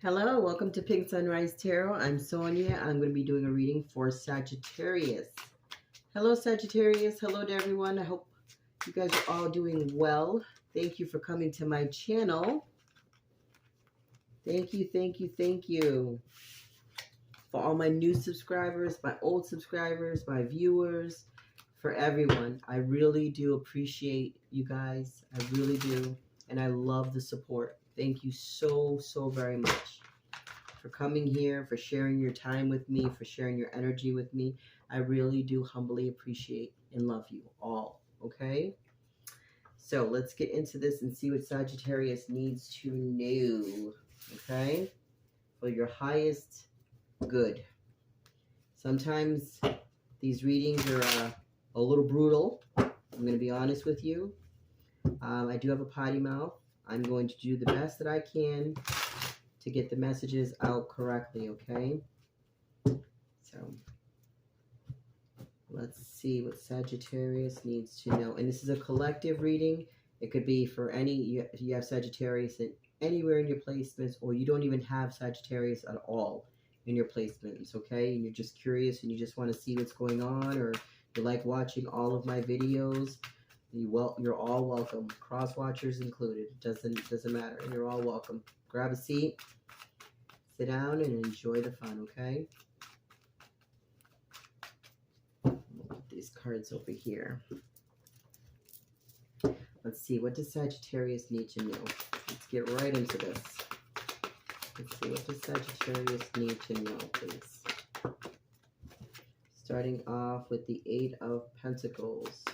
Hello, welcome to Pink Sunrise Tarot. I'm Sonia. I'm going to be doing a reading for Sagittarius. Hello, Sagittarius. Hello to everyone. I hope you guys are all doing well. Thank you for coming to my channel. Thank you, thank you, thank you. For all my new subscribers, my old subscribers, my viewers, for everyone. I really do appreciate you guys. I really do. And I love the support. Thank you so, so very much for coming here, for sharing your time with me, for sharing your energy with me. I really do humbly appreciate and love you all, okay? So let's get into this and see what Sagittarius needs to know, okay? For your highest good. Sometimes these readings are a little brutal. I'm going to be honest with you. I do have a potty mouth. I'm going to do the best that I can to get the messages out correctly, okay? So let's see what Sagittarius needs to know. And this is a collective reading. It could be for any, if you have Sagittarius anywhere in your placements, or you don't even have Sagittarius at all in your placements, okay? And you're just curious and you just want to see what's going on, or you like watching all of my videos, you're all welcome. Cross watchers included. Doesn't matter. You're all welcome. Grab a seat, sit down, and enjoy the fun, okay? I'll put these cards over here. Let's see, what does Sagittarius need to know? Let's get right into this. Let's see, what does Sagittarius need to know, please? Starting off with the Eight of Pentacles.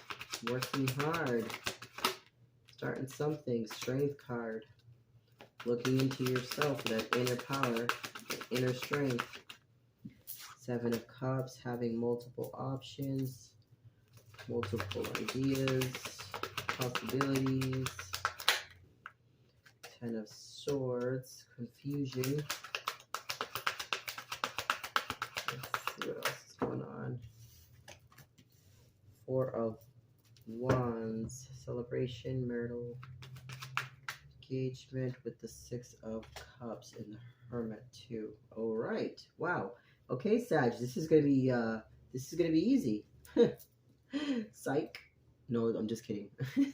Working hard. Starting something. Strength card. Looking into yourself, that inner power, that inner strength. Seven of Cups, having multiple options, multiple ideas, possibilities. Ten of Swords, confusion. Let's see what else is going on. Four of Wands, celebration, marital engagement with the Six of Cups and the Hermit too. All right. Wow. Okay, Sag, this is gonna be easy. Psych. No, I'm just kidding. I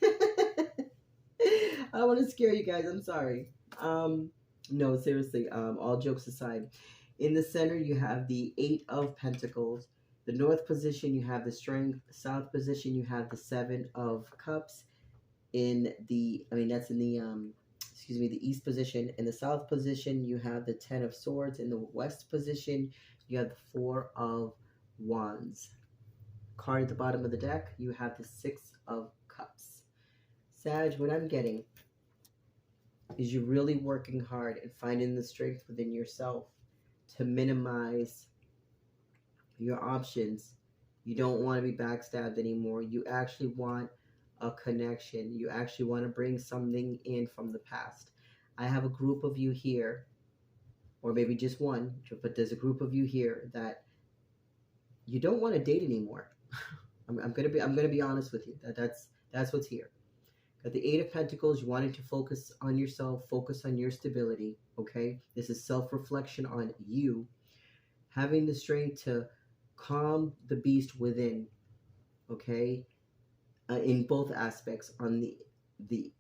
don't want to scare you guys. I'm sorry. No, seriously. All jokes aside, in the center you have the Eight of Pentacles. The north position you have the Strength. The south position you have the Seven of Cups. That's in the the east position. In the south position, you have the Ten of Swords. In the west position, you have the Four of Wands. Card at the bottom of the deck, you have the Six of Cups. Sag, what I'm getting is you're really working hard and finding the strength within yourself to minimize your options. You don't want to be backstabbed anymore. You actually want a connection. You actually want to bring something in from the past. I have a group of you here, or maybe just one, but there's a group of you here that you don't want to date anymore. I'm gonna be honest with you. That's what's here. Got the Eight of Pentacles. You wanted to focus on yourself, focus on your stability. Okay, this is self-reflection on you, having the strength to calm the beast within. Okay. In both aspects, on the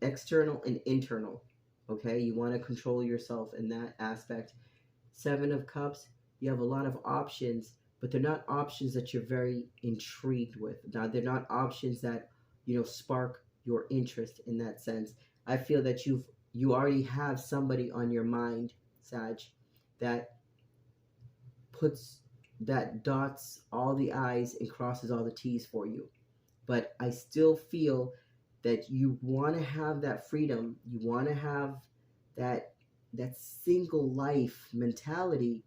external and internal, okay? You want to control yourself in that aspect. Seven of Cups, you have a lot of options, but they're not options that you're very intrigued with. Now, they're not options that, spark your interest in that sense. I feel that you already have somebody on your mind, Sag, that dots all the I's and crosses all the T's for you. But I still feel that you want to have that freedom. You want to have that single life mentality,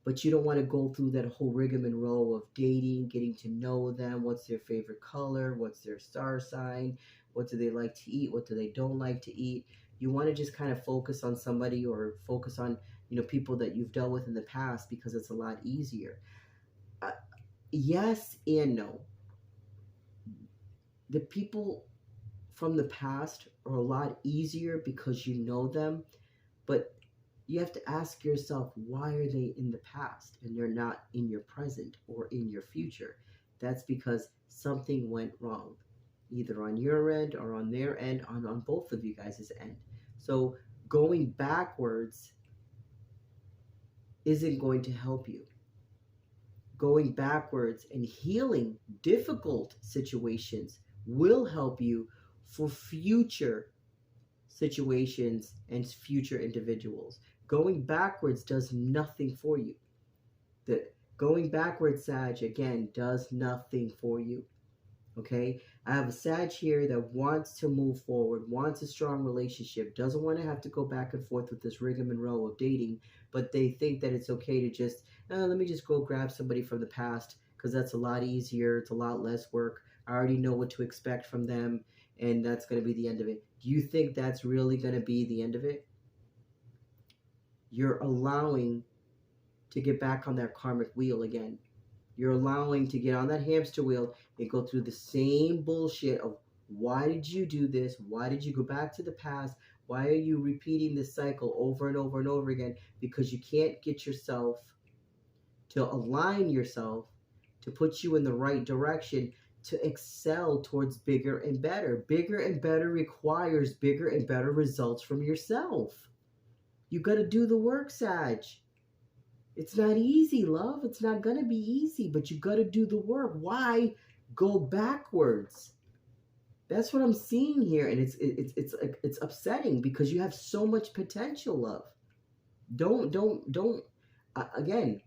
but you don't want to go through that whole rigmarole of dating, getting to know them. What's their favorite color? What's their star sign? What do they like to eat? What do they don't like to eat? You want to just kind of focus on somebody, or focus on, people that you've dealt with in the past, because it's a lot easier. Yes and no. The people from the past are a lot easier because you know them, but you have to ask yourself, why are they in the past and they're not in your present or in your future? That's because something went wrong, either on your end or on their end, on both of you guys' end. So going backwards isn't going to help you. Going backwards and healing difficult situations will help you for future situations and future individuals. Going backwards does nothing for you. Going backwards, Sag, again, does nothing for you. Okay? I have a Sag here that wants to move forward, wants a strong relationship, doesn't want to have to go back and forth with this rigmarole of dating, but they think that it's okay to just, let me just go grab somebody from the past because that's a lot easier, it's a lot less work. I already know what to expect from them, and that's going to be the end of it. Do you think that's really going to be the end of it? You're allowing to get back on that karmic wheel again. You're allowing to get on that hamster wheel and go through the same bullshit of, why did you do this? Why did you go back to the past? Why are you repeating this cycle over and over and over again? Because you can't get yourself to align yourself, to put you in the right direction, to excel towards bigger and better. Bigger and better requires bigger and better results from yourself. You got to do the work, Sag. It's not easy, love. It's not going to be easy, but you got to do the work. Why go backwards? That's what I'm seeing here, and it's upsetting because you have so much potential, love. Again,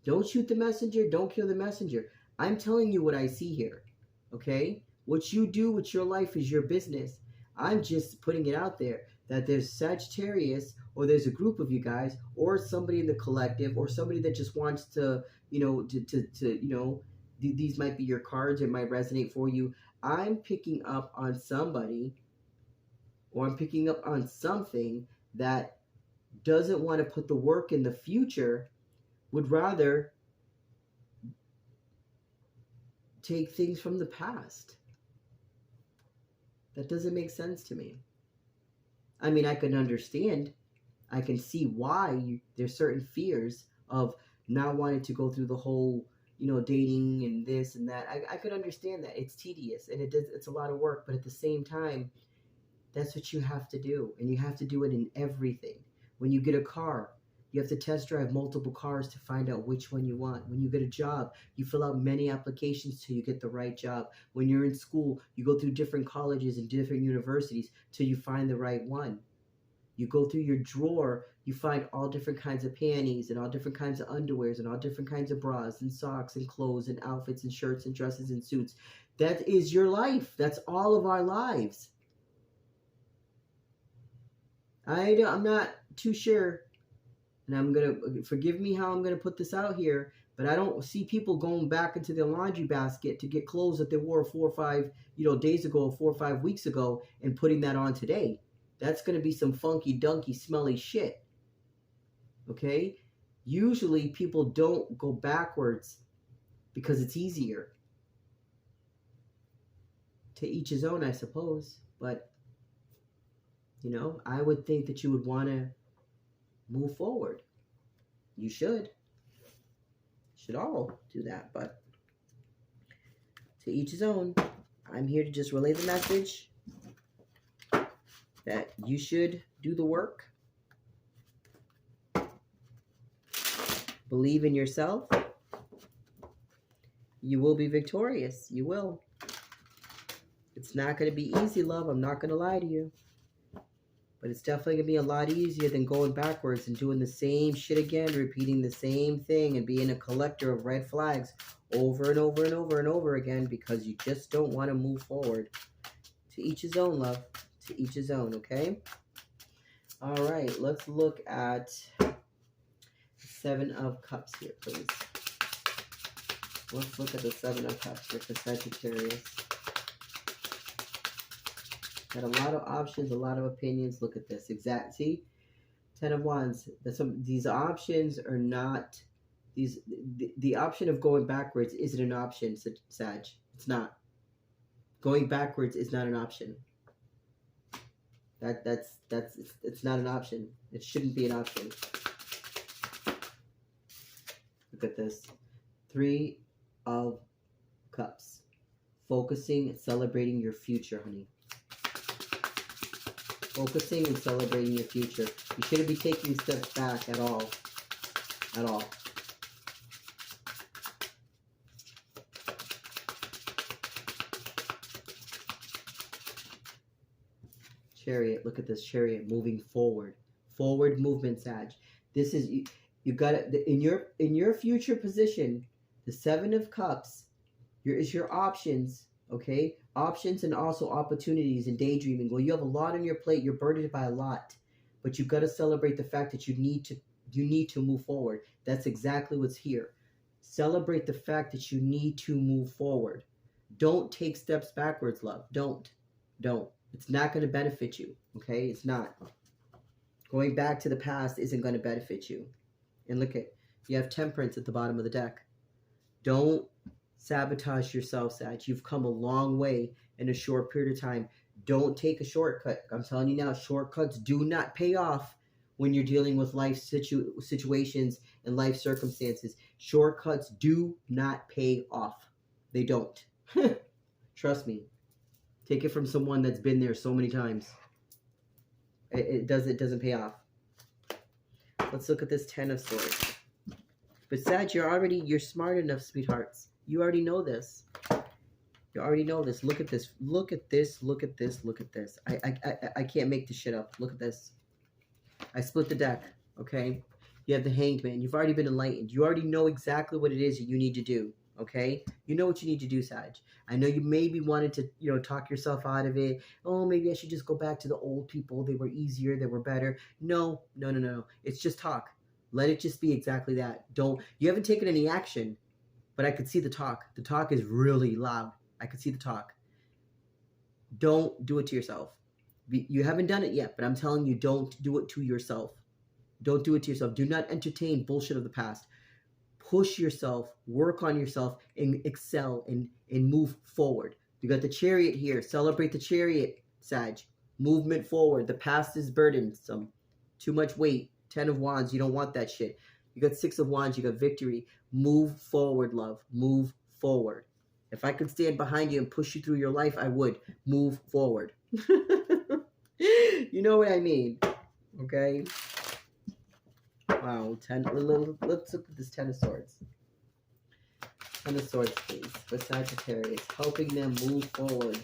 don't shoot the messenger, don't kill the messenger. I'm telling you what I see here, okay? What you do with your life is your business. I'm just putting it out there that there's Sagittarius, or there's a group of you guys, or somebody in the collective, or somebody that just wants to, these might be your cards, it might resonate for you. I'm picking up on somebody, or I'm picking up on something that doesn't want to put the work in the future, would rather take things from the past. That doesn't make sense to me. I mean, I can understand. I can see why there's certain fears of not wanting to go through the whole, dating and this and that. I could understand that. It's tedious and it's a lot of work, but at the same time, that's what you have to do. And you have to do it in everything. When you get a car, you have to test drive multiple cars to find out which one you want. When you get a job, you fill out many applications till you get the right job. When you're in school, you go through different colleges and different universities till you find the right one. You go through your drawer, you find all different kinds of panties and all different kinds of underwears and all different kinds of bras and socks and clothes and outfits and shirts and dresses and suits. That is your life. That's all of our lives. I'm not too sure, and I'm going to, forgive me how I'm going to put this out here, but I don't see people going back into their laundry basket to get clothes that they wore 4 or 5 days ago, 4 or 5 weeks ago, and putting that on today. That's going to be some funky, dunky, smelly shit. Okay? Usually people don't go backwards because it's easier. To each his own, I suppose. But, I would think that you would want to move forward. You should. Should all do that. But to each his own. I'm here to just relay the message that you should do the work. Believe in yourself. You will be victorious. You will. It's not going to be easy, love. I'm not going to lie to you. But it's definitely going to be a lot easier than going backwards and doing the same shit again, repeating the same thing and being a collector of red flags over and over and over and over again because you just don't want to move forward. To each his own, love. To each his own, okay? All right, let's look at 7 of Cups here, please. Let's look at the 7 of Cups here for Sagittarius. Got a lot of options, a lot of opinions. Look at this. See? 10 of Wands. These options are not... The option of going backwards isn't an option, Sag. It's not. Going backwards is not an option. It's not an option. It shouldn't be an option. Look at this. 3 of Cups. Focusing and celebrating your future, honey. Focusing and celebrating your future. You shouldn't be taking steps back at all. At all. Chariot. Look at this Chariot moving forward. Forward movement, Sag. This is you got it in your future position. The 7 of Cups is your options, okay? Options and also opportunities and daydreaming. Well, you have a lot on your plate. You're burdened by a lot, but you've got to celebrate the fact that you need to move forward. That's exactly what's here. Celebrate the fact that you need to move forward. Don't take steps backwards, love. Don't. It's not going to benefit you, okay? It's not. Going back to the past isn't going to benefit you. And look at, you have Temperance at the bottom of the deck. Don't sabotage yourself, Sag. You've come a long way in a short period of time. Don't take a shortcut. I'm telling you now, shortcuts do not pay off when you're dealing with life situations and life circumstances. Shortcuts do not pay off. They don't. Trust me. Take it from someone that's been there so many times. It doesn't pay off. Let's look at this 10 of Swords. But Sag, you're smart enough, sweethearts. You already know this. You already know this. Look at this. Look at this. Look at this. Look at this. I can't make this shit up. Look at this. I split the deck. Okay. You have the Hanged Man. You've already been enlightened. You already know exactly what it is that you need to do. Okay. You know what you need to do, Sag. I know you maybe wanted to, talk yourself out of it. Oh, maybe I should just go back to the old people. They were easier. They were better. No. It's just talk. Let it just be exactly that. You haven't taken any action, but I could see the talk. The talk is really loud. I could see the talk. Don't do it to yourself. You haven't done it yet, but I'm telling you, don't do it to yourself. Don't do it to yourself. Do not entertain bullshit of the past. Push yourself, work on yourself, and excel and move forward. You got the Chariot here. Celebrate the Chariot, Sag. Movement forward. The past is burdensome. Too much weight. 10 of Wands. You don't want that shit. You got 6 of Wands. You got victory. Move forward, love. Move forward. If I could stand behind you and push you through your life, I would. Move forward. You know what I mean. Okay? Wow. Let's look at this 10 of Swords. 10 of Swords, please. For Sagittarius. Helping them move forward.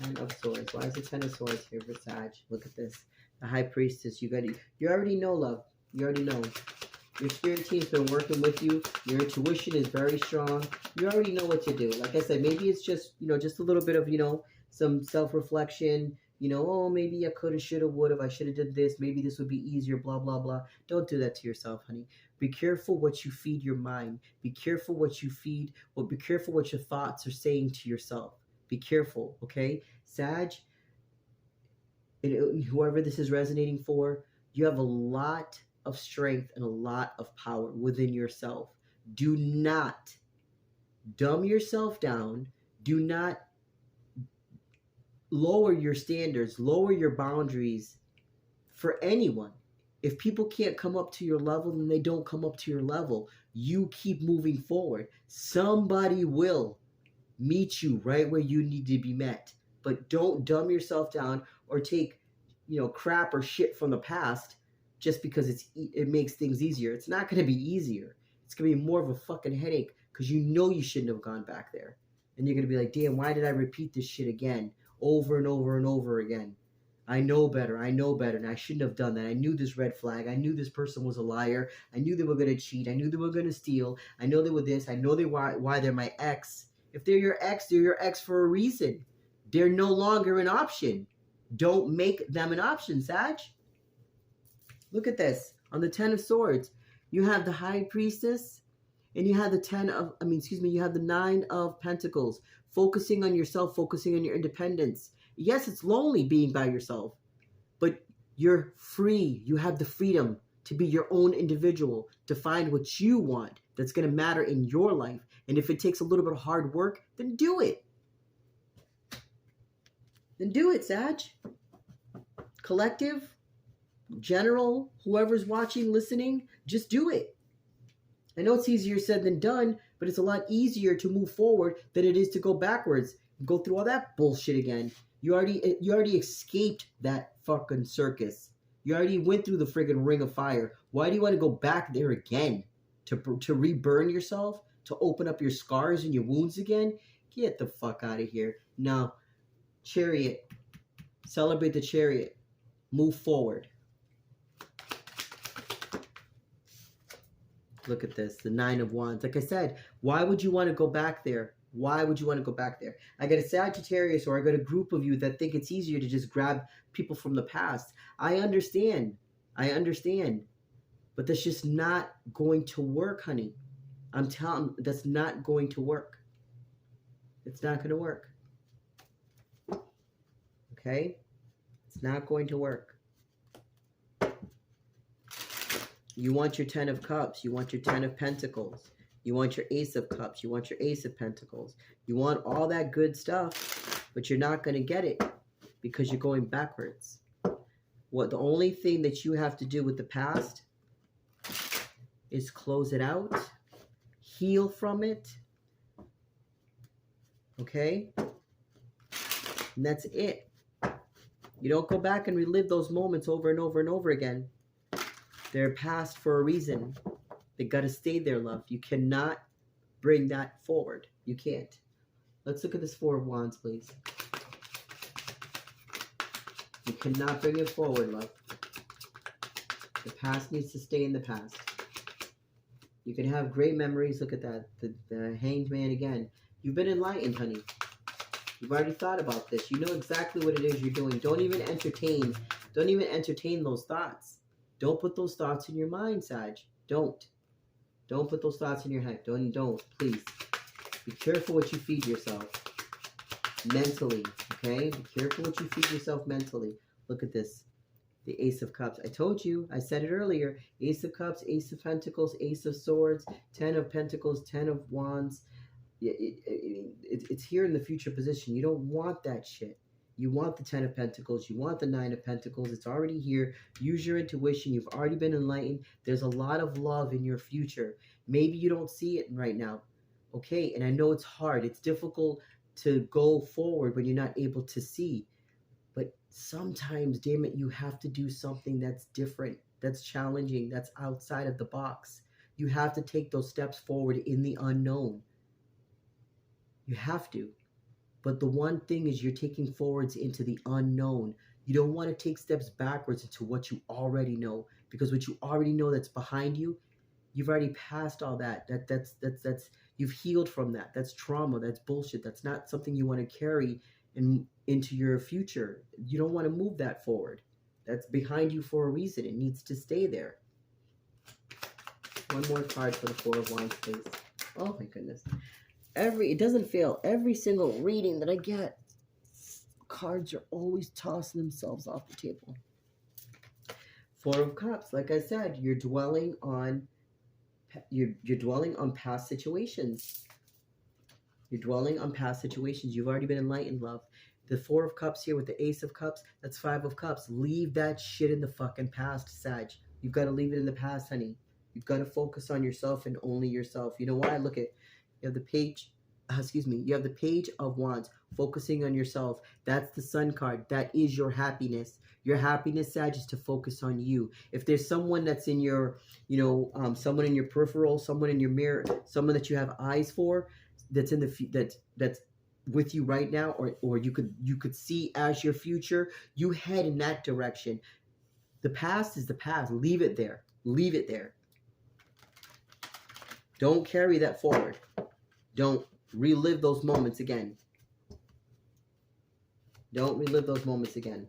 10 of Swords. Why is the 10 of Swords here for Sag? Look at this. The High Priestess. You already know, love. You already know. Your spirit team's been working with you. Your intuition is very strong. You already know what to do. Like I said, maybe it's just, just a little bit of, some self-reflection. Oh, maybe I could have, should have, would have. I should have did this. Maybe this would be easier, blah, blah, blah. Don't do that to yourself, honey. Be careful what you feed your mind. Be careful what you feed. Well, be careful what your thoughts are saying to yourself. Be careful, okay? Sag, and whoever this is resonating for, you have a lot of strength and a lot of power within yourself. Do not dumb yourself down. Do not lower your standards, lower your boundaries for anyone. If people can't come up to your level, then they don't come up to your level. You keep moving forward. Somebody will meet you right where you need to be met. But don't dumb yourself down or take, crap or shit from the past just because it makes things easier. It's not going to be easier. It's going to be more of a fucking headache because you shouldn't have gone back there. And you're going to be like, damn, why did I repeat this shit again? Over and over and over again. I know better, and I shouldn't have done that. I knew this red flag. I knew this person was a liar. I knew they were going to cheat. I knew they were going to steal. I know they were this. I know why they're my ex. If they're your ex for a reason. They're no longer an option. Don't make them an option, Sag. Look at this. On the 10 of Swords, you have the High Priestess, and you have you have the 9 of Pentacles. Focusing on yourself, focusing on your independence. Yes, it's lonely being by yourself, but you're free. You have the freedom to be your own individual, to find what you want that's going to matter in your life. And if it takes a little bit of hard work, then do it. Then do it, Sag. Collective, general, whoever's watching, listening, just do it. I know it's easier said than done, but it's a lot easier to move forward than it is to go backwards and go through all that bullshit again. You already escaped that fucking circus. You already went through the friggin' ring of fire. Why do you want to go back there again? To reburn yourself? To open up your scars and your wounds again? Get the fuck out of here. No. Chariot. Celebrate the Chariot. Move forward. Look at this, the Nine of Wands. Like I said, why would you want to go back there? Why would you want to go back there? I got a Sagittarius, or I got a group of you that think it's easier to just grab people from the past. I understand. But that's just not going to work, honey. I'm telling you, that's not going to work. It's not going to work. Okay? It's not going to work. You want your 10 of Cups. You want your 10 of Pentacles. You want your Ace of Cups. You want your Ace of Pentacles. You want all that good stuff, but you're not going to get it because you're going backwards. The only thing that you have to do with the past is close it out, heal from it, okay? And that's it. You don't go back and relive those moments over and over and over again. They're past for a reason. They got to stay there, love. You cannot bring that forward. You can't. Let's look at this Four of Wands, please. You cannot bring it forward, love. The past needs to stay in the past. You can have great memories. Look at that. The Hanged Man again. You've been enlightened, honey. You've already thought about this. You know exactly what it is you're doing. Don't even entertain those thoughts. Don't put those thoughts in your mind, Sag. Don't put those thoughts in your head. Don't, please. Be careful what you feed yourself. Mentally, okay? Be careful what you feed yourself mentally. Look at this. The Ace of Cups. I told you. I said it earlier. Ace of Cups, Ace of Pentacles, Ace of Swords, 10 of Pentacles, 10 of Wands. It's here in the future position. You don't want that shit. You want the 10 of Pentacles. You want the 9 of Pentacles. It's already here. Use your intuition. You've already been enlightened. There's a lot of love in your future. Maybe you don't see it right now. Okay, and I know it's hard. It's difficult to go forward when you're not able to see. But sometimes, damn it, you have to do something that's different, that's challenging, that's outside of the box. You have to take those steps forward in the unknown. You have to. But the one thing is you're taking forwards into the unknown. You don't want to take steps backwards into what you already know, because what you already know that's behind you, you've already passed all that. That's you've healed from that. That's trauma. That's bullshit. That's not something you want to carry into your future. You don't want to move that forward. That's behind you for a reason. It needs to stay there. One more card for the Four of Wands, please. Oh my goodness. It doesn't fail. Every single reading that I get, cards are always tossing themselves off the table. Four of Cups. Like I said, you're dwelling on past situations. You're dwelling on past situations. You've already been enlightened, love. The Four of Cups here with the Ace of Cups, that's Five of Cups. Leave that shit in the fucking past, Sag. You've got to leave it in the past, honey. You've got to focus on yourself and only yourself. You know why? Look at, you have the page, you have the Page of Wands, focusing on yourself. That's the Sun card. That is your happiness. Your happiness, Sag, is to focus on you. If there's someone that's in your, someone in your peripheral, someone in your mirror, someone that you have eyes for, that's in the that's with you right now, or you could see as your future, you head in that direction. The past is the past. Leave it there. Leave it there. Don't carry that forward. Don't relive those moments again. Don't relive those moments again.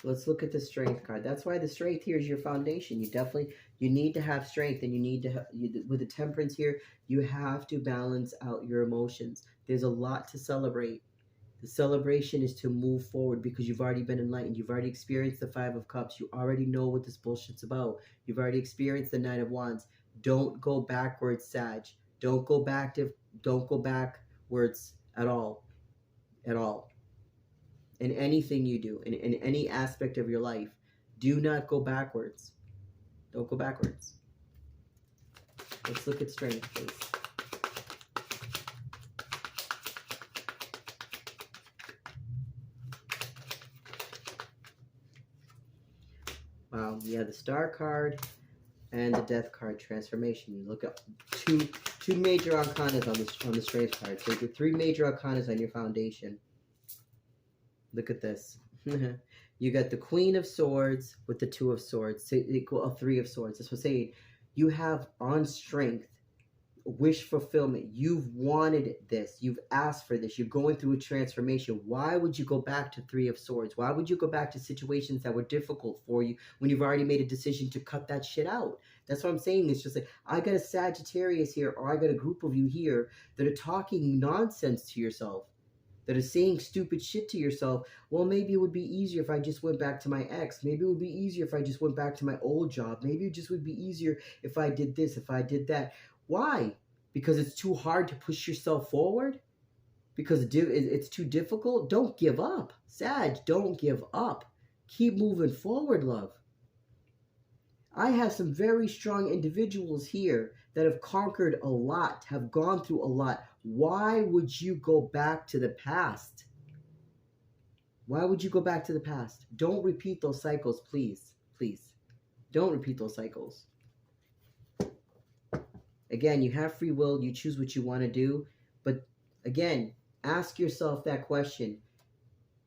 Let's look at the Strength card. That's why the Strength here is your foundation. You need to have strength, and you need to with the Temperance here, you have to balance out your emotions. There's a lot to celebrate. The celebration is to move forward because you've already been enlightened. You've already experienced the Five of Cups. You already know what this bullshit's about. You've already experienced the Nine of Wands. Don't go backwards, Sag. Don't go backwards at all. at all. In anything you do, in any aspect of your life, do not go backwards. Don't go backwards. Let's look at strength, please. Wow, yeah, the Star card and the Death card, transformation. You look at two major arcanas on the strength card. So the 3 major arcanas on your foundation. Look at this. You got the Queen of Swords with the 2 of Swords. So equal a 3 of Swords. That's what I'm saying. You have on strength, wish fulfillment. You've wanted this. You've asked for this. You're going through a transformation. Why would you go back to 3 of Swords? Why would you go back to situations that were difficult for you when you've already made a decision to cut that shit out? That's what I'm saying. It's just like, I got a Sagittarius here, or I got a group of you here that are talking nonsense to yourself, that are saying stupid shit to yourself. Well, maybe it would be easier if I just went back to my ex. Maybe it would be easier if I just went back to my old job. Maybe it just would be easier if I did this, if I did that. Why? Because it's too hard to push yourself forward? Because it's too difficult? Don't give up. Sag, don't give up. Keep moving forward, love. I have some very strong individuals here that have conquered a lot, have gone through a lot. Why would you go back to the past? Why would you go back to the past? Don't repeat those cycles, please. Please. Don't repeat those cycles. Again, you have free will. You choose what you want to do. But again, ask yourself that question.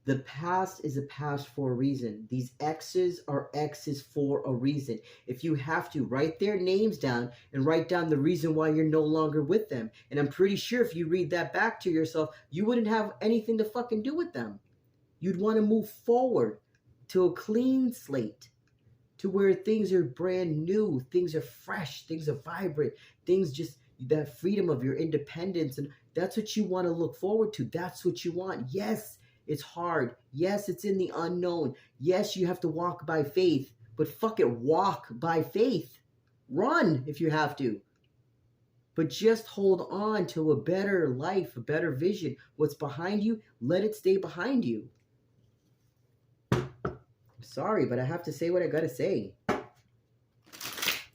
The past is a past for a reason. These X's are X's for a reason. If you have to, write their names down and write down the reason why you're no longer with them. And I'm pretty sure if you read that back to yourself, you wouldn't have anything to fucking do with them. You'd want to move forward to a clean slate, to where things are brand new, things are fresh, things are vibrant, things just, that freedom of your independence. And that's what you want to look forward to. That's what you want. Yes, it's hard. Yes, it's in the unknown. Yes, you have to walk by faith, but fuck it, walk by faith. Run if you have to. But just hold on to a better life, a better vision. What's behind you, let it stay behind you. Sorry, but I have to say what I gotta say.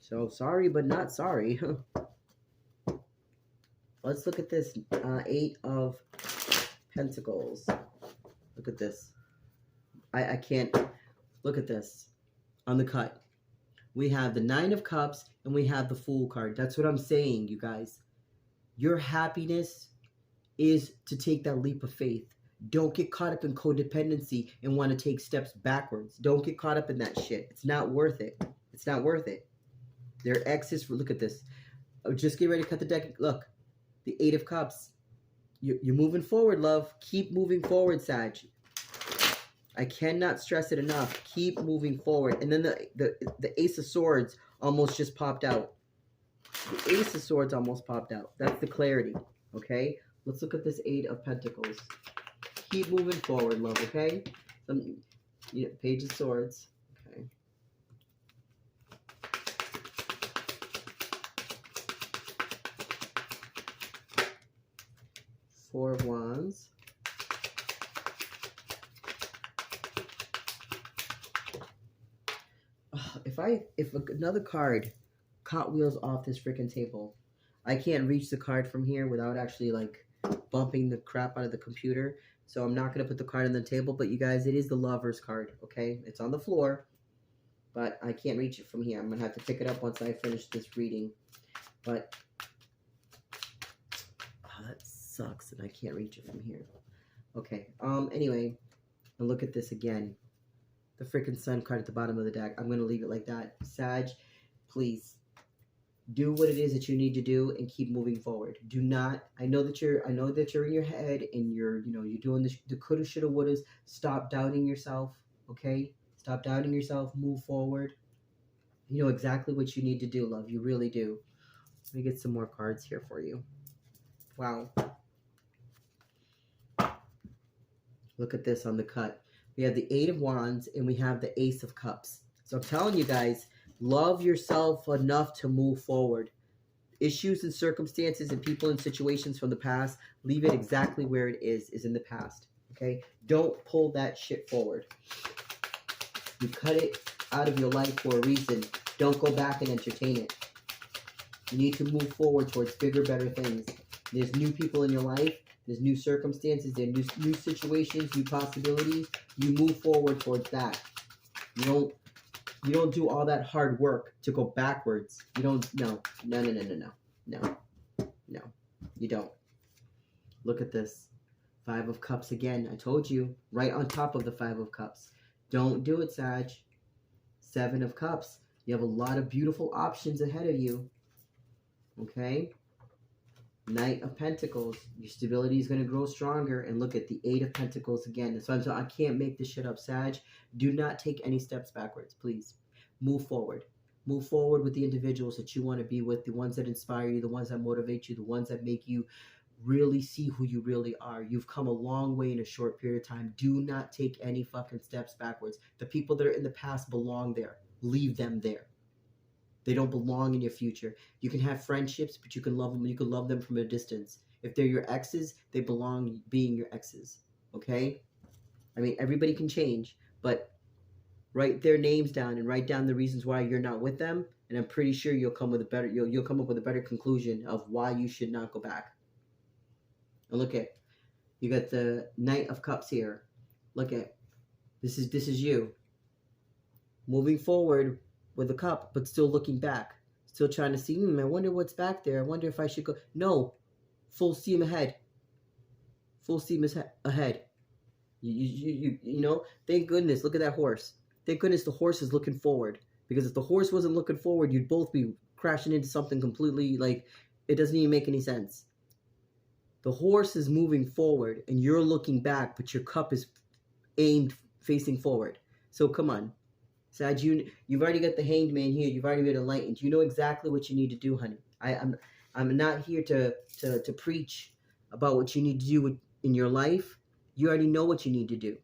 So sorry, but not sorry. Let's look at this 8 of Pentacles. Look at this. I can't. Look at this. On the cut, we have the 9 of Cups and we have the Fool card. That's what I'm saying, you guys. Your happiness is to take that leap of faith. Don't get caught up in codependency and want to take steps backwards. Don't get caught up in that shit. It's not worth it. It's not worth it. Their exes for, look at this. Oh, just get ready to cut the deck. Look, the 8 of Cups. You're moving forward, love. Keep moving forward, Sag. I cannot stress it enough. Keep moving forward. And then the Ace of Swords almost just popped out. The Ace of Swords almost popped out. That's the clarity, okay? Let's look at this 8 of Pentacles. Keep moving forward, love, okay? Page of Swords. Okay. Four of Wands. If another card cartwheels off this freaking table, I can't reach the card from here without actually like bumping the crap out of the computer. So I'm not going to put the card on the table, but you guys, it is the Lovers card, okay? It's on the floor, but I can't reach it from here. I'm going to have to pick it up once I finish this reading. But that sucks that I can't reach it from here. Okay, anyway, and look at this again. The freaking Sun card at the bottom of the deck. I'm going to leave it like that. Sag, please do what it is that you need to do and keep moving forward. Do not, I know that you're in your head and you're doing the coulda, shoulda, wouldas. Stop doubting yourself, okay? Stop doubting yourself. Move forward. You know exactly what you need to do, love. You really do. Let me get some more cards here for you. Wow. Look at this on the cut. We have the 8 of Wands and we have the Ace of Cups. So I'm telling you guys, love yourself enough to move forward. Issues and circumstances and people and situations from the past, leave it exactly where it is in the past. Okay? Don't pull that shit forward. You cut it out of your life for a reason. Don't go back and entertain it. You need to move forward towards bigger, better things. There's new people in your life. There's new circumstances. There's new situations, new possibilities. You move forward towards that. You don't do all that hard work to go backwards. You don't. No. You don't. Look at this. 5 of Cups again. I told you. Right on top of the 5 of Cups. Don't do it, Sag. 7 of Cups. You have a lot of beautiful options ahead of you. Okay? Knight of Pentacles. Your stability is going to grow stronger. And look at the 8 of Pentacles again. So I can't make this shit up, Sag. Do not take any steps backwards, please. Move forward. Move forward with the individuals that you want to be with, the ones that inspire you, the ones that motivate you, the ones that make you really see who you really are. You've come a long way in a short period of time. Do not take any fucking steps backwards. The people that are in the past belong there. Leave them there. They don't belong in your future. You can have friendships, but you can love them. You can love them from a distance. If they're your exes, they belong being your exes. Okay? I mean, everybody can change, but write their names down and write down the reasons why you're not with them, and I'm pretty sure you'll come with a better you'll come up with a better conclusion of why you should not go back. And look at, you got the Knight of Cups here. Look at, this is you moving forward with a cup, but still looking back, still trying to see. I wonder what's back there. I wonder if I should go. No, full steam ahead. Full steam ahead. You know. Thank goodness. Look at that horse. Thank goodness the horse is looking forward. Because if the horse wasn't looking forward, you'd both be crashing into something completely, like, it doesn't even make any sense. The horse is moving forward and you're looking back, but your cup is aimed facing forward. So come on. Sag, you've already got the Hanged Man here. You've already been enlightened. You know exactly what you need to do, honey. I'm not here to preach about what you need to do in your life. You already know what you need to do.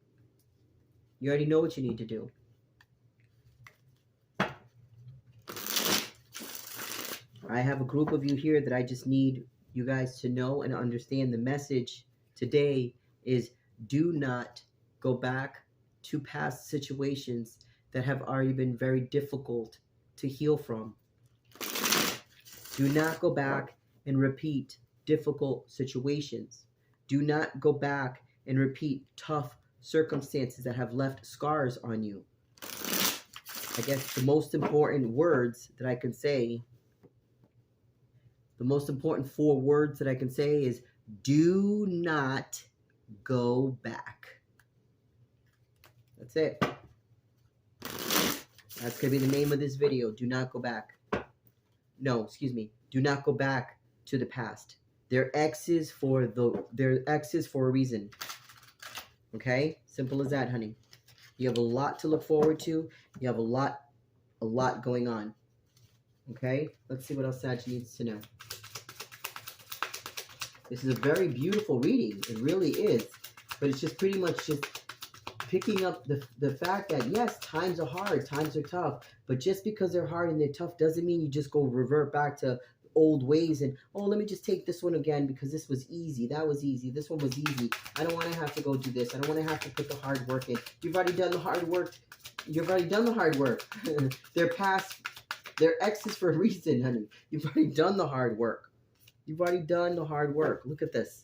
You already know what you need to do. I have a group of you here that I just need you guys to know and understand. The message today is, do not go back to past situations that have already been very difficult to heal from. Do not go back and repeat difficult situations. Do not go back and repeat tough circumstances that have left scars on you. I guess the most important words that I can say, the most important 4 words that I can say is, do not go back. That's it. That's going to be the name of this video. Do not go back. No, excuse me. Do not go back to the past. They're exes for a reason. Okay? Simple as that, honey. You have a lot to look forward to. You have a lot going on. Okay? Let's see what else Sag needs to know. This is a very beautiful reading. It really is. But it's just pretty much just picking up the fact that, yes, times are hard, times are tough, but just because they're hard and they're tough doesn't mean you just go revert back to old ways and, oh, let me just take this one again because this was easy, that was easy, this one was easy. I don't want to have to go do this. I don't want to have to put the hard work in. You've already done the hard work. You've already done the hard work. They're exes for a reason, honey. You've already done the hard work. You've already done the hard work. Look at this.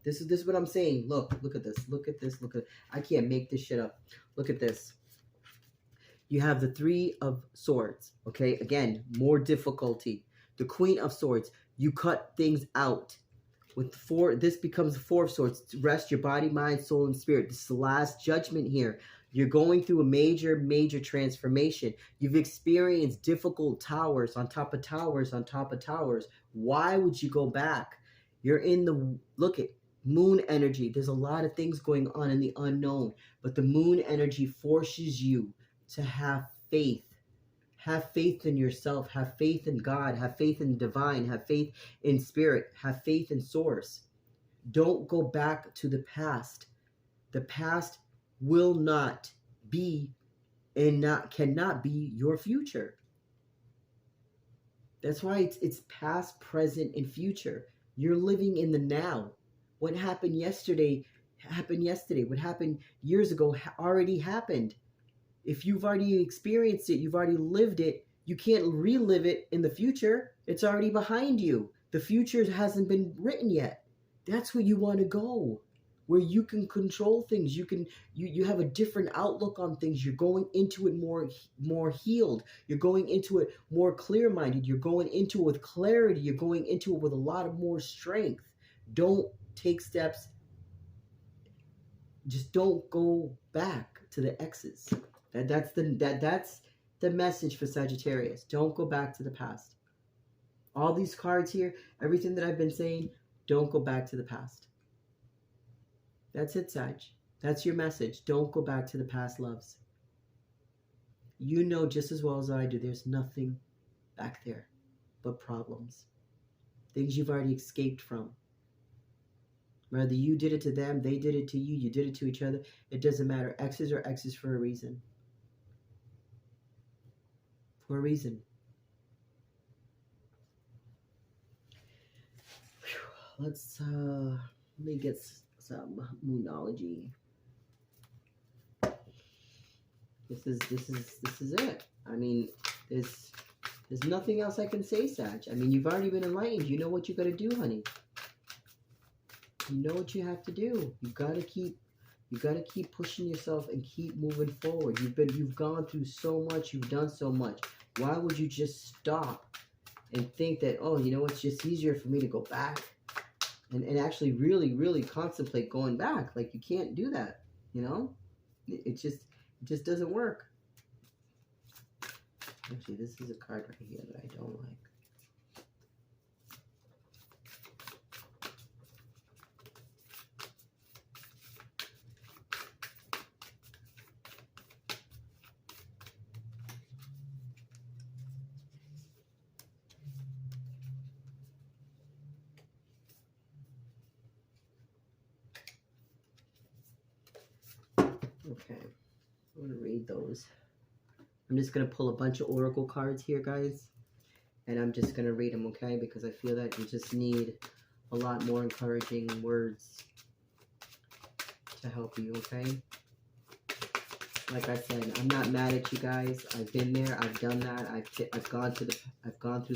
This is what I'm saying. Look at this. Look at this. I can't make this shit up. Look at this. You have the 3 of Swords. Okay, again, more difficulty. The Queen of Swords. You cut things out. With 4, this becomes the 4 of Swords. Rest your body, mind, soul, and spirit. This is the last judgment here. You're going through a major transformation. You've experienced difficult towers on top of towers on top of towers. Why would you go back? You're in the, look at moon energy. There's a lot of things going on in the unknown, but the moon energy forces you to have faith. Have faith in yourself. Have faith in God. Have faith in divine. Have faith in spirit. Have faith in source. Don't go back to the past. The past will not be and cannot be your future. That's why it's past, present, and future. You're living in the now. What happened yesterday happened yesterday, what happened years ago already happened. If you've already experienced it, you've already lived it, you can't relive it in the future. It's already behind you. The future hasn't been written yet. That's where you want to go, where you can control things. You have a different outlook on things. You're going into it more healed. You're going into it more clear-minded. You're going into it with clarity. You're going into it with a lot of more strength. Don't take steps. Just don't go back to the X's. That's the message for Sagittarius. Don't go back to the past. All these cards here, everything that I've been saying, don't go back to the past. That's it, Sag. That's your message. Don't go back to the past loves. You know just as well as I do, there's nothing back there but problems. Things you've already escaped from. Whether you did it to them, they did it to you, you did it to each other, it doesn't matter. X's are X's for a reason. For a reason. Whew. Let me get some moonology. This is it. I mean, there's nothing else I can say, Sag. I mean, you've already been enlightened. You know what you got to do, honey. You know what you have to do. You gotta keep pushing yourself and keep moving forward. You've gone through so much. You've done so much. Why would you just stop and think that, oh, you know, it's just easier for me to go back and actually really contemplate going back? Like, you can't do that. You know, it just doesn't work. Actually, this is a card right here that I don't like. Okay, I'm going to read those. I'm just going to pull a bunch of oracle cards here, guys. And I'm just going to read them, okay? Because I feel that you just need a lot more encouraging words to help you, okay? Like I said, I'm not mad at you guys. I've been there. I've done that. I've gone through the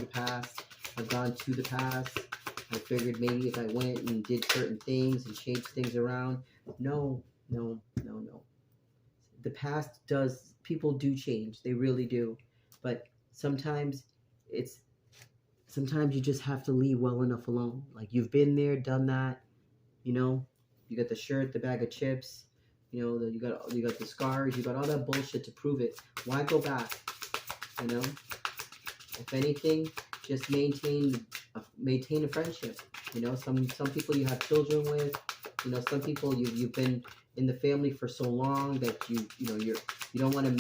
past. I've gone to the past. I figured maybe if I went and did certain things and changed things around. No. The past people do change. They really do. But sometimes you just have to leave well enough alone. Like, you've been there, done that, you know. You got the shirt, the bag of chips, you know, you got the scars, you got all that bullshit to prove it. Why go back? You know? If anything, just maintain a friendship. You know, some people you have children with, you know, some people you've been in the family for so long that you don't want to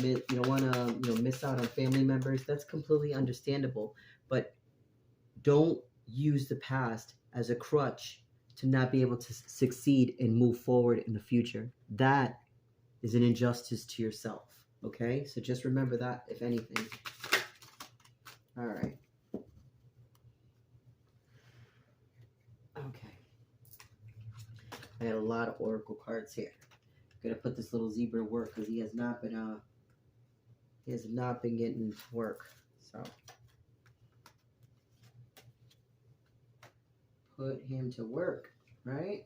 miss out on family members. That's completely understandable. But don't use the past as a crutch to not be able to succeed and move forward in the future. That is an injustice to yourself. Okay? So just remember that, if anything. All right. Okay. I had a lot of oracle cards here. I'm gonna put this little zebra to work because he has not been getting work. So put him to work, right?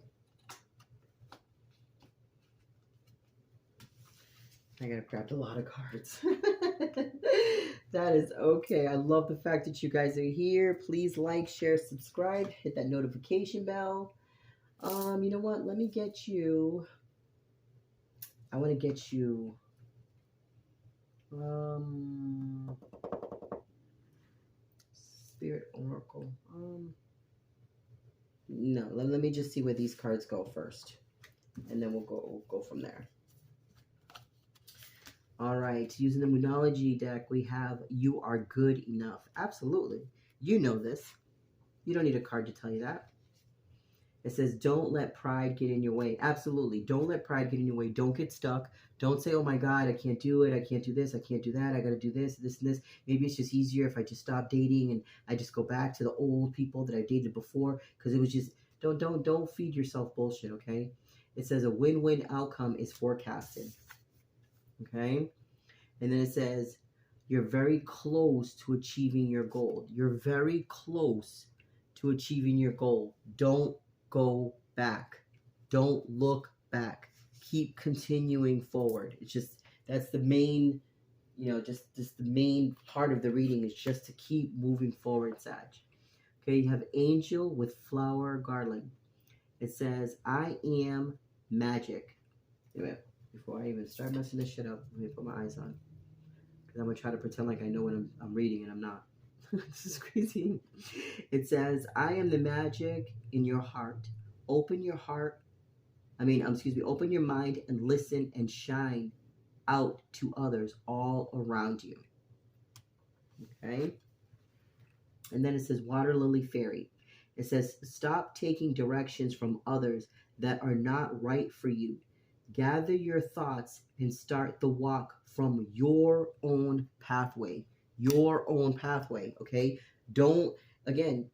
I gotta grab a lot of cards. That is okay. I love the fact that you guys are here. Please like, share, subscribe, hit that notification bell. You know what? Let me get you. I want to get you. Spirit Oracle. No, let me just see where these cards go first, and then we'll go from there. All right, using the Moonology deck, we have You Are Good Enough. Absolutely. You know this. You don't need a card to tell you that. It says, don't let pride get in your way. Absolutely. Don't let pride get in your way. Don't get stuck. Don't say, oh my God, I can't do it. I can't do this. I can't do that. I got to do this, this, and this. Maybe it's just easier if I just stop dating and I just go back to the old people that I dated before, because it was just, don't feed yourself bullshit, okay? It says a win-win outcome is forecasted. Okay? And then it says you're very close to achieving your goal. You're very close to achieving your goal. Don't go back. Don't look back. Keep continuing forward. It's just, that's the main, just the main part of the reading is just to keep moving forward, Sag. Okay, you have angel with flower garland. It says, I am magic. Wait a minute. Before I even start messing this shit up, let me put my eyes on. Because I'm going to try to pretend like I know what I'm reading and I'm not. This is crazy. It says, I am the magic in your heart. Open your heart. Open your mind and listen and shine out to others all around you. Okay? And then it says, water lily fairy. It says, stop taking directions from others that are not right for you. Gather your thoughts and start the walk from your own pathway. Your own pathway, okay? Don't, again,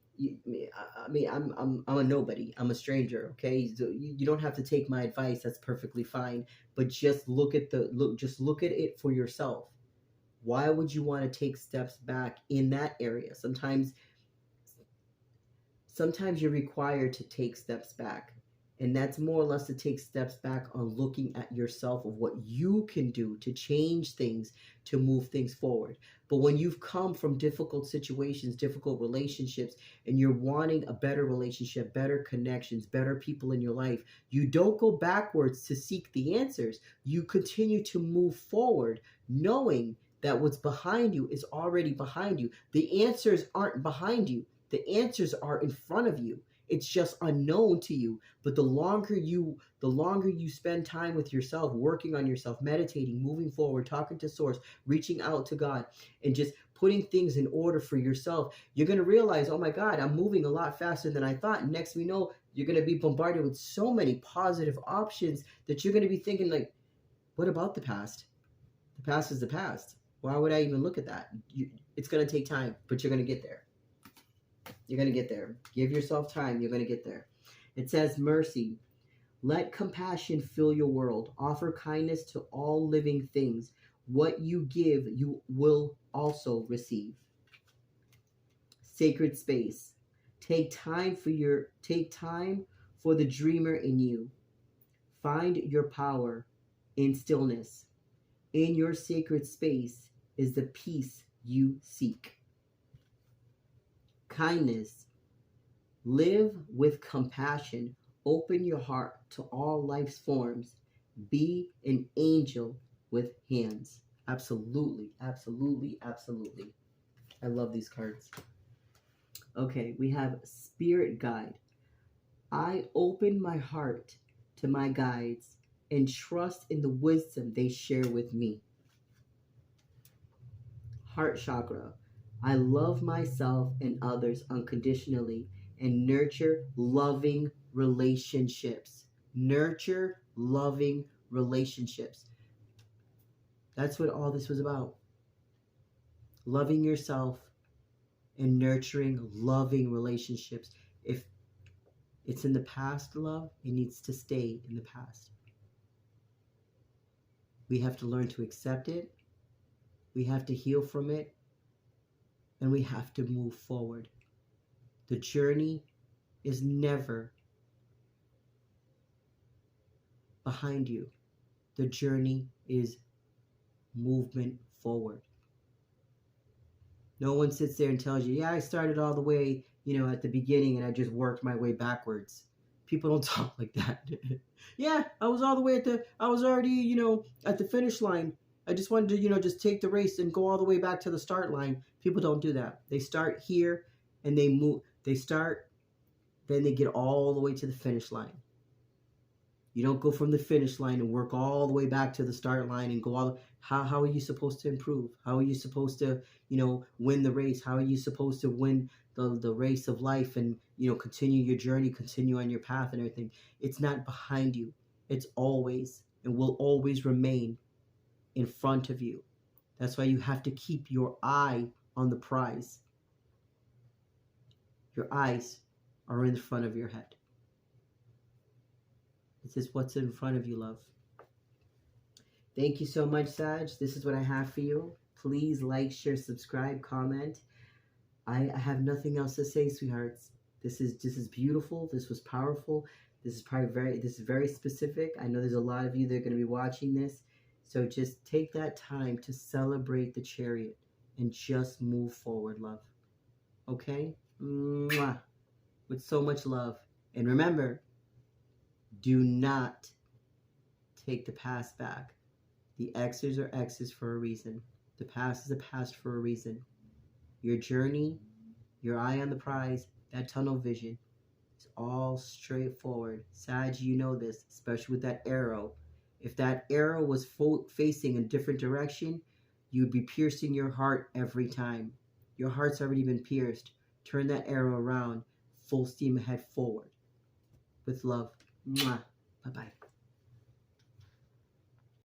I'm a nobody. I'm a stranger, okay? So you don't have to take my advice. That's perfectly fine. But just look at it for yourself. Why would you want to take steps back in that area? Sometimes you're required to take steps back. And that's more or less to take steps back on looking at yourself of what you can do to change things, to move things forward. But when you've come from difficult situations, difficult relationships, and you're wanting a better relationship, better connections, better people in your life, you don't go backwards to seek the answers. You continue to move forward, knowing that what's behind you is already behind you. The answers aren't behind you. The answers are in front of you. It's just unknown to you. But the longer you spend time with yourself, working on yourself, meditating, moving forward, talking to source, reaching out to God, and just putting things in order for yourself, you're going to realize, oh my God, I'm moving a lot faster than I thought. And next we know, you're going to be bombarded with so many positive options that you're going to be thinking like, what about the past? The past is the past. Why would I even look at that? It's going to take time, but you're going to get there. You're going to get there. Give yourself time. You're going to get there. It says mercy. Let compassion fill your world. Offer kindness to all living things. What you give, you will also receive. Sacred space. Take time for the dreamer in you. Find your power in stillness. In your sacred space is the peace you seek. Kindness. Live with compassion. Open your heart to all life's forms. Be an angel with hands. Absolutely, absolutely, absolutely. I love these cards. Okay, we have Spirit Guide. I open my heart to my guides and trust in the wisdom they share with me. Heart Chakra. I love myself and others unconditionally and nurture loving relationships. Nurture loving relationships. That's what all this was about. Loving yourself and nurturing loving relationships. If it's in the past, love, it needs to stay in the past. We have to learn to accept it. We have to heal from it. And we have to move forward. The journey is never behind you. The journey is movement forward. No one sits there and tells you, yeah, I started all the way, at the beginning and I just worked my way backwards. People don't talk like that. Yeah, I was all the way I was already, at the finish line. I just wanted to, just take the race and go all the way back to the start line. People don't do that. They start here and they move. They start, then they get all the way to the finish line. You don't go from the finish line and work all the way back to the start line and go all. How are you supposed to improve? How are you supposed to, win the race? How are you supposed to win the race of life and, continue your journey, continue on your path and everything? It's not behind you. It's always and will always remain in front of you. That's why you have to keep your eye on the prize. Your eyes are in front of your head. It's just what's in front of you, love. Thank you so much, Sag. This is what I have for you. Please like, share, subscribe, comment. I have nothing else to say, sweethearts. This is beautiful. This was powerful. This is very specific. I know there's a lot of you that are going to be watching this. So just take that time to celebrate the Chariot and just move forward, love. Okay? Mwah. With so much love. And remember, do not take the past back. The X's are X's for a reason. The past is a past for a reason. Your journey, your eye on the prize, that tunnel vision is all straightforward. Sag, you know this, especially with that arrow. If that arrow was facing a different direction, you'd be piercing your heart every time. Your heart's already been pierced. Turn that arrow around, full steam ahead forward. With love. Mwah. Bye-bye.